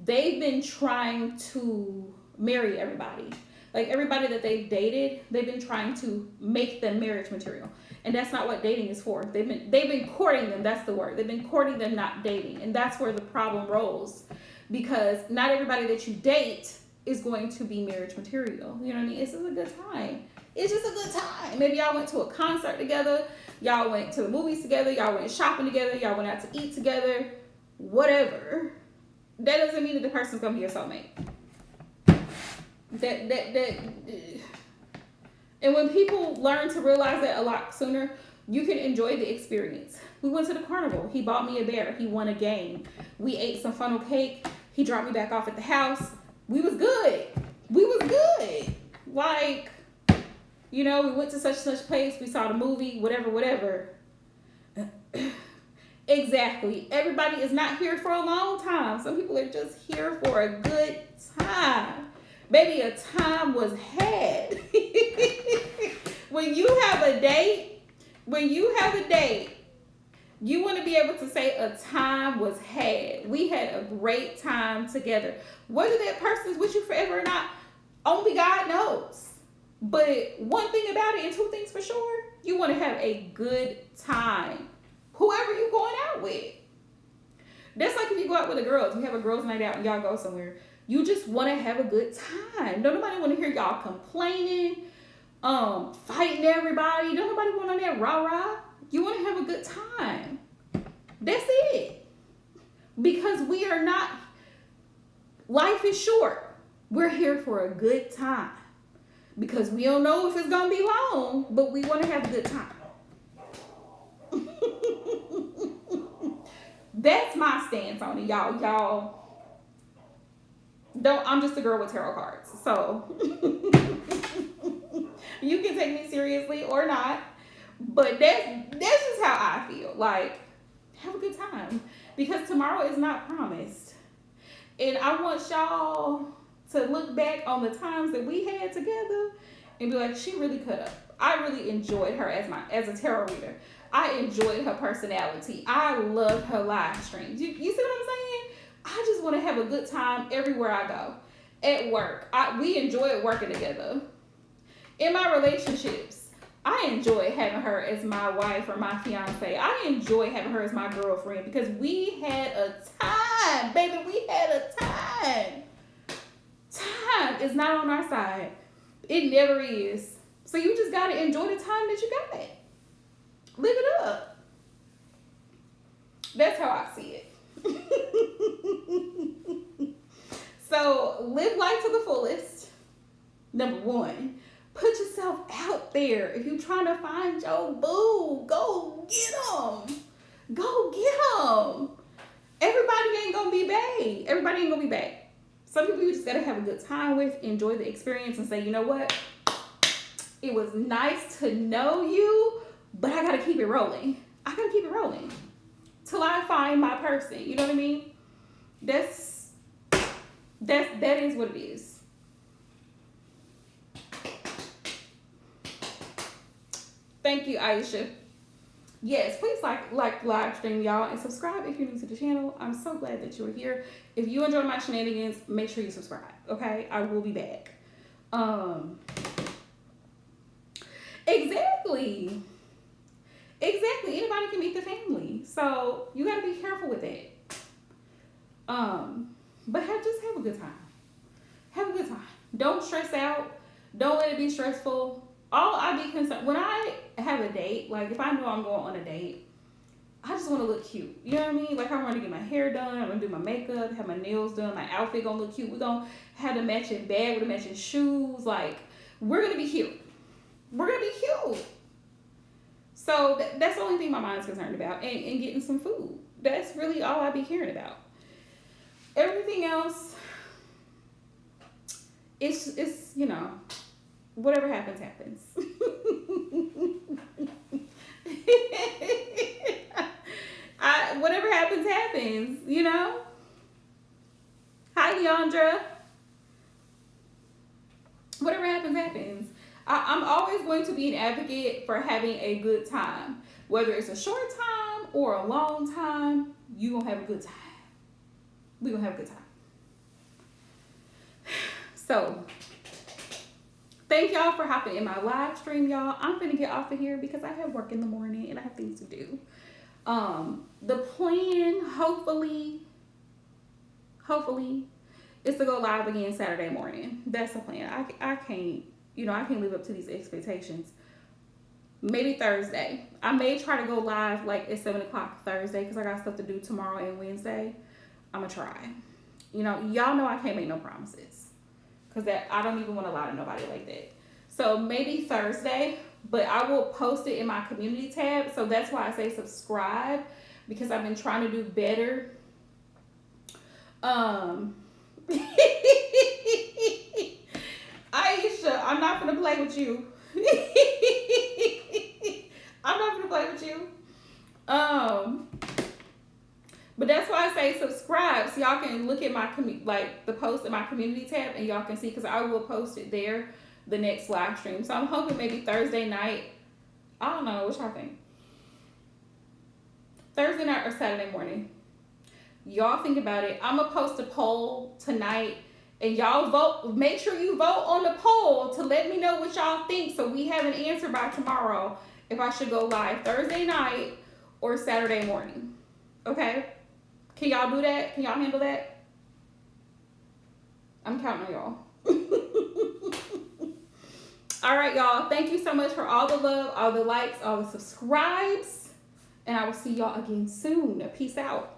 They've been trying to marry everybody. Like everybody that they've dated, they've been trying to make them marriage material. And that's not what dating is for. They've been courting them, that's the word. They've been courting them, not dating. And that's where the problem rolls. Because not everybody that you date is going to be marriage material. You know what I mean? It's just a good time. It's just a good time. Maybe y'all went to a concert together, y'all went to the movies together, y'all went shopping together, y'all went out to eat together, whatever. That doesn't mean that the person's gonna be your soulmate. And when people learn to realize that a lot sooner, you can enjoy the experience. We went to the carnival. He bought me a bear. He won a game. We ate some funnel cake. He dropped me back off at the house. We was good. We was good. Like, you know, we went to such and such place. We saw the movie, whatever. Exactly. Everybody is not here for a long time. Some people are just here for a good time. Maybe a time was had. When you have a date, you want to be able to say a time was had. We had a great time together. Whether that person's with you forever or not, only God knows. But one thing about it, and two things for sure, you want to have a good time. Whoever you going out with. That's like if you go out with a girl, if you have a girls' night out and y'all go somewhere, you just want to have a good time. Don't nobody want to hear y'all complaining, fighting everybody. Don't nobody want on that rah-rah. You want to have a good time. That's it. Because we are not, life is short. We're here for a good time. Because we don't know if it's going to be long, but we want to have a good time. That's my stance on it, y'all. I'm just a girl with tarot cards. So you can take me seriously or not. But that's just how I feel. Like, have a good time. Because tomorrow is not promised. And I want y'all to look back on the times that we had together and be like, she really could have. I really enjoyed her as a tarot reader. I enjoyed her personality. I love her live streams. You see what I'm saying? I just want to have a good time everywhere I go. At work, we enjoy working together. In my relationships, I enjoy having her as my wife or my fiance. I enjoy having her as my girlfriend because we had a time, baby. We had a time. Time is not on our side. It never is. So you just got to enjoy the time that you got. Live it up. That's how I see it. So live life to the fullest. Number one, put yourself out there. If you're trying to find your boo, go get them. Go get them. Everybody ain't gonna be bae. Everybody ain't gonna be bae. Some people you just gotta have a good time with, enjoy the experience, and say, you know what? It was nice to know you, but I gotta keep it rolling. I gotta keep it rolling till I find my person. You know what I mean? That is what it is. Thank you, Aisha. Yes, please like live stream, y'all, and subscribe if you're new to the channel. I'm so glad that you're here. If you enjoy my shenanigans, make sure you subscribe. Okay, I will be back. Exactly. Anybody can meet the family, so you gotta be careful with that. But just have a good time. Have a good time. Don't stress out. Don't let it be stressful. All I be concerned when I have a date, like if I know I'm going on a date, I just want to look cute. You know what I mean? Like I want to get my hair done. I'm gonna do my makeup, have my nails done. My outfit gonna look cute. We're gonna have the matching bag with the matching shoes. Like we're gonna be cute. We're gonna be cute. So that's the only thing my mind's concerned about, and getting some food. That's really all I be caring about. Everything else, it's you know, whatever happens, happens. happens, you know? Hi, Leandra. Whatever happens, happens. I'm always going to be an advocate for having a good time. Whether it's a short time or a long time, you gonna have a good time. We gonna have a good time. So, thank y'all for hopping in my live stream, y'all. I'm gonna get off of here because I have work in the morning and I have things to do. The plan, hopefully, is to go live again Saturday morning. That's the plan. I can't, I can't live up to these expectations. Maybe Thursday. I may try to go live like at 7 o'clock Thursday because I got stuff to do tomorrow and Wednesday. I'm gonna try. Y'all know I can't make no promises because that I don't even want to lie to nobody like that. So maybe Thursday, but I will post it in my community tab. So that's why I say subscribe, because I've been trying to do better. Aisha, I'm not gonna play with you. I'm not gonna play with you. But that's why I say subscribe, so y'all can look at my the post in my community tab, and y'all can see, because I will post it there the next live stream. So I'm hoping maybe Thursday night. I don't know, what y'all think? Thursday night or Saturday morning. Y'all think about it. I'm gonna post a poll tonight, and y'all vote. Make sure you vote on the poll to let me know what y'all think, so we have an answer by tomorrow if I should go live Thursday night or Saturday morning. Okay? Can y'all do that? Can y'all handle that? I'm counting on y'all. All right, y'all. Thank you so much for all the love, all the likes, all the subscribes. And I will see y'all again soon. Peace out.